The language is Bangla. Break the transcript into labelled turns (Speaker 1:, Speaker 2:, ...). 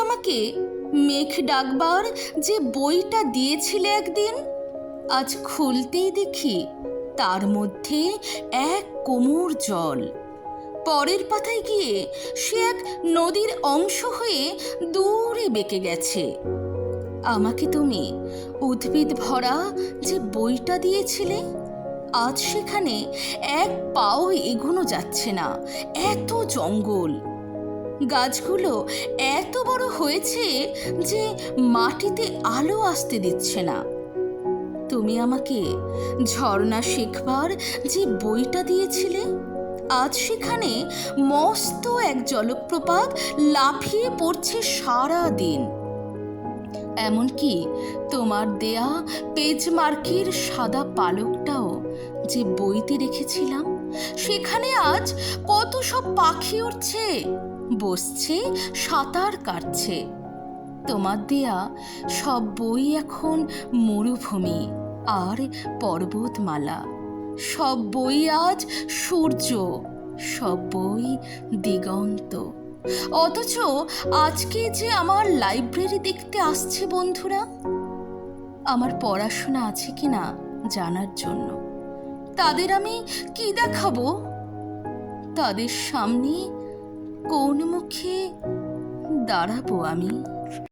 Speaker 1: আমাকে মেঘ ডাকবার যে বইটা দিয়েছিলে একদিন, আজ খুলতেই দেখি তার মধ্যে এক কোমর জল। পরের পাতায় গিয়ে সে এক নদীর অংশ হয়ে দূরে বেঁকে গেছে। আমাকে তুমি উদ্ভিদ ভরা যে বইটা দিয়েছিলে, আজ সেখানে এক পাও এগোনো যাচ্ছে না, এত জঙ্গল। গাছগুলো এত বড় হয়েছে যে মাটিতে আলো আসতে দিচ্ছে না। তুমি আমাকে ঝর্ণা শিখবার যে বইটা দিয়েছিলে, আজ সেখানে মস্ত এক জলপ্রপাত লাফিয়ে পড়ছে সারা দিন। এমনকি তোমার দেয়া পেজমার্কের সাদা পালকটাও যে বইতে রেখেছিলাম, সেখানে আজ কত সব পাখি উঠছে, বসছে, সাঁতার কাটছে। তোমার দেয়া সব বই এখন মরুভূমি আর পর্বতমালা। সব বই আজ সূর্য, সব বই দিগন্ত। অথচ আজকে যে আমার লাইব্রেরি দেখতে আসছে বন্ধুরা, আমার পড়াশোনা আছে কিনা জানার জন্য, তাদের আমি কি দেখাবো? তাদের সামনে কোন মুখে দাঁড়াবো আমি?